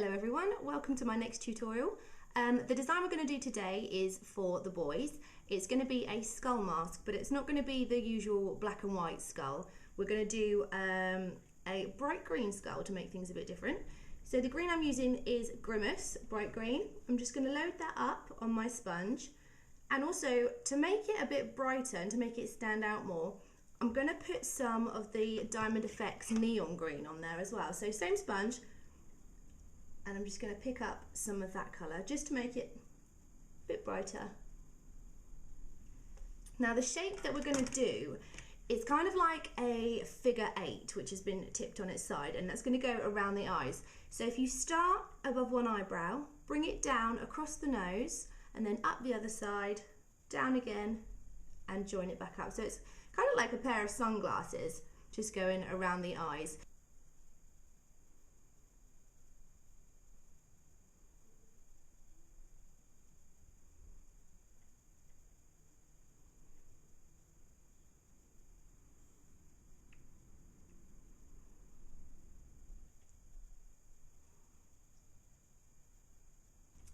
Hello everyone, welcome to my next tutorial. The design we're going to do today is for the boys. It's going to be a skull mask, but it's not going to be the usual black and white skull. We're going to do a bright green skull to make things a bit different. So the green I'm using is Grimace, bright green. I'm just going to load that up on my sponge. And also, to make it a bit brighter and to make it stand out more, I'm going to put some of the Diamond Effects neon green on there as well. So same sponge, and I'm just going to pick up some of that colour just to make it a bit brighter. Now the shape that we're going to do is kind of like a figure 8 which has been tipped on its side, and that's going to go around the eyes. So if you start above one eyebrow, bring it down across the nose and then up the other side, down again and join it back up. So it's kind of like a pair of sunglasses just going around the eyes.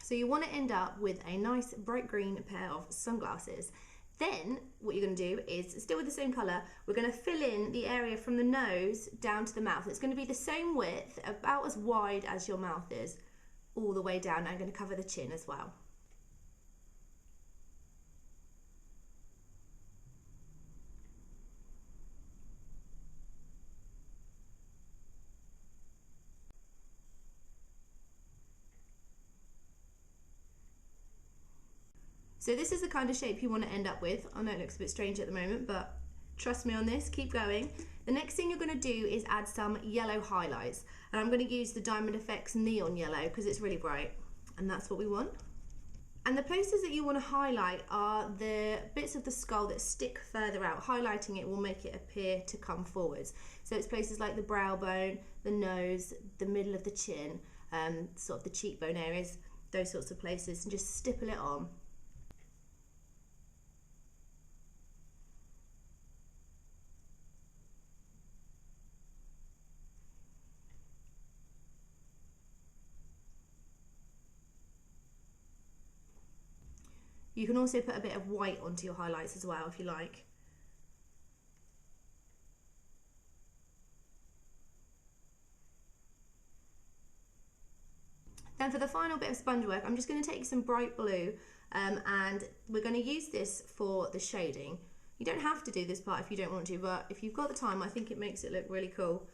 So you want to end up with a nice bright green pair of sunglasses. Then what you're going to do is, still with the same colour, we're going to fill in the area from the nose down to the mouth. It's going to be the same width, about as wide as your mouth is, all the way down. I'm going to cover the chin as well. So this is the kind of shape you want to end up with. I know it looks a bit strange at the moment, but trust me on this, keep going. The next thing you're going to do is add some yellow highlights. And I'm going to use the Diamond Effects neon yellow because it's really bright, and that's what we want. And the places that you want to highlight are the bits of the skull that stick further out. Highlighting it will make it appear to come forwards. So it's places like the brow bone, the nose, the middle of the chin, sort of the cheekbone areas, those sorts of places, and just stipple it on. You can also put a bit of white onto your highlights as well if you like. Then for the final bit of sponge work, I'm just going to take some bright blue and we're going to use this for the shading. You don't have to do this part if you don't want to, but if you've got the time, I think it makes it look really cool.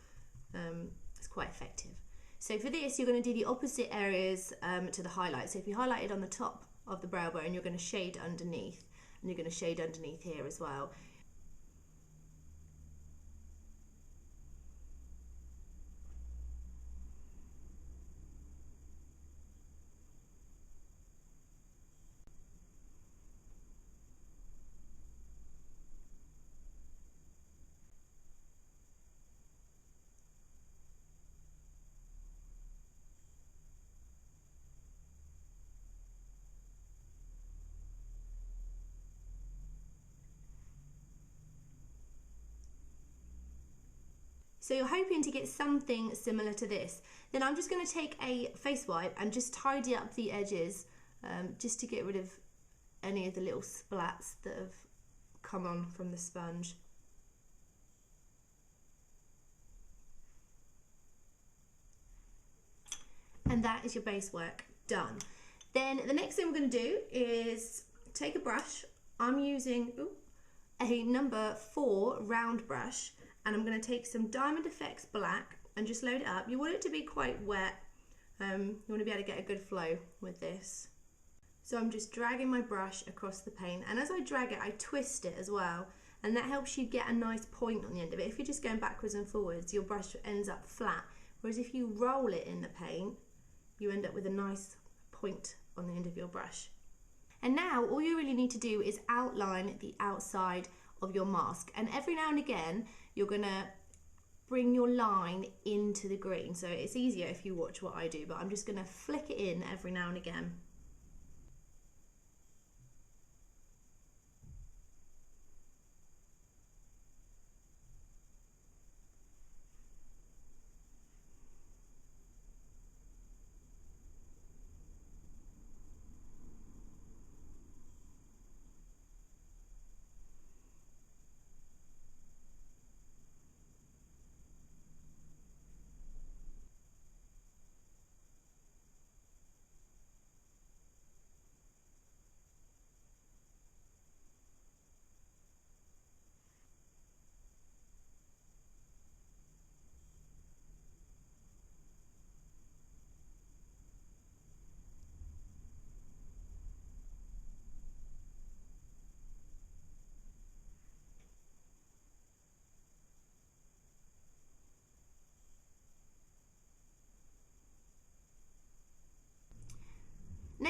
It's quite effective. So for this, you're going to do the opposite areas to the highlight. So if you highlight it on the top of the brow bone, you're going to shade underneath, and you're going to shade underneath here as well. So you're hoping to get something similar to this. Then I'm just going to take a face wipe and just tidy up the edges just to get rid of any of the little splats that have come on from the sponge. And that is your base work done. Then the next thing we're going to do is take a brush. I'm using a number 4 round brush. And I'm going to take some Diamond Effects black and just load it up. You want it to be quite wet. You want to be able to get a good flow with this. So I'm just dragging my brush across the paint, and as I drag it, I twist it as well, and that helps you get a nice point on the end of it. If you're just going backwards and forwards, your brush ends up flat, whereas if you roll it in the paint, you end up with a nice point on the end of your brush. And now all you really need to do is outline the outside of your mask, and every now and again you're gonna bring your line into the green. So it's easier if you watch what I do, but I'm just gonna flick it in every now and again.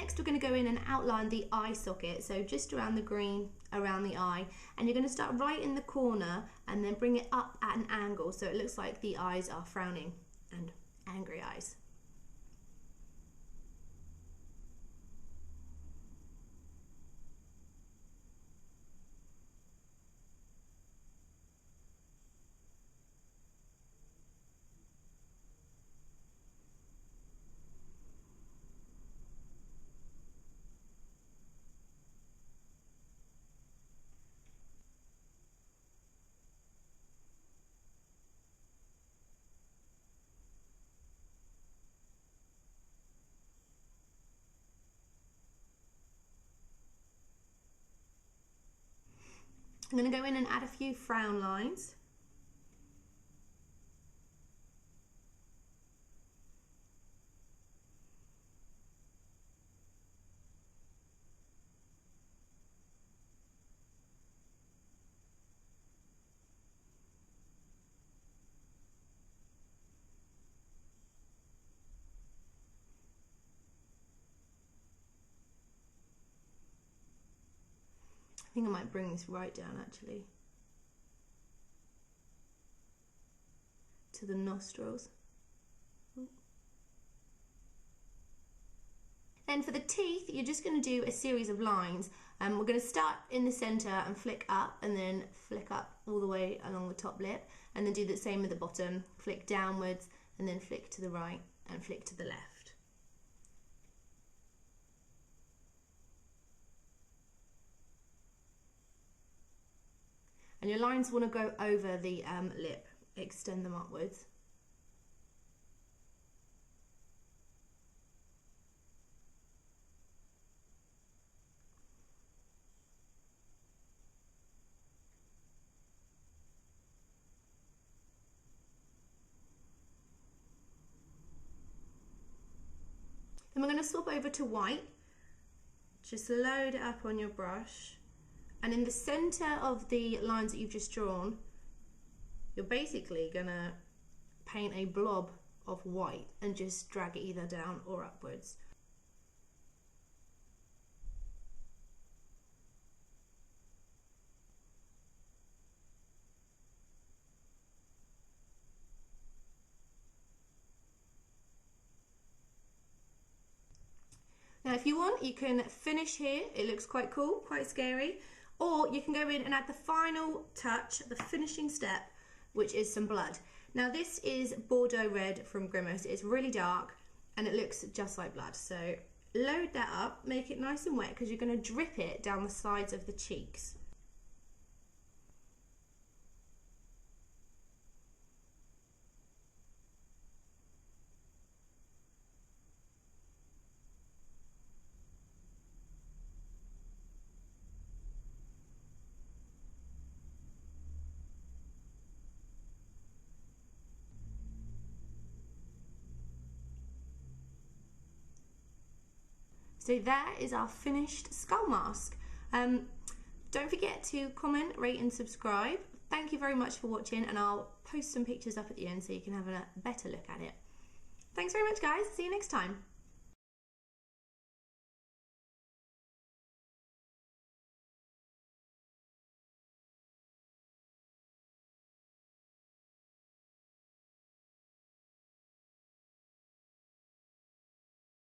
next we're going to go in and outline the eye socket, so just around the green around the eye, and you're going to start right in the corner and then bring it up at an angle so it looks like the eyes are frowning and angry eyes. I'm going to go in and add a few frown lines. I think I might bring this right down actually to the nostrils. Then for the teeth, you're just going to do a series of lines. We're going to start in the center and flick up and then flick up all the way along the top lip, and then do the same with the bottom, flick downwards and then flick to the right and flick to the left. And your lines want to go over the lip, extend them upwards. Then we're going to swap over to white. Just load it up on your brush. And in the center of the lines that you've just drawn, you're basically gonna paint a blob of white and just drag it either down or upwards. Now if you want, you can finish here. It looks quite cool, quite scary. Or you can go in and add the final touch, the finishing step, which is some blood. Now this is Bordeaux Red from Grimace. It's really dark and it looks just like blood. So load that up, make it nice and wet because you're going to drip it down the sides of the cheeks. So that is our finished skull mask. Don't forget to comment, rate and subscribe. Thank you very much for watching, and I'll post some pictures up at the end so you can have a better look at it. Thanks very much guys, see you next time.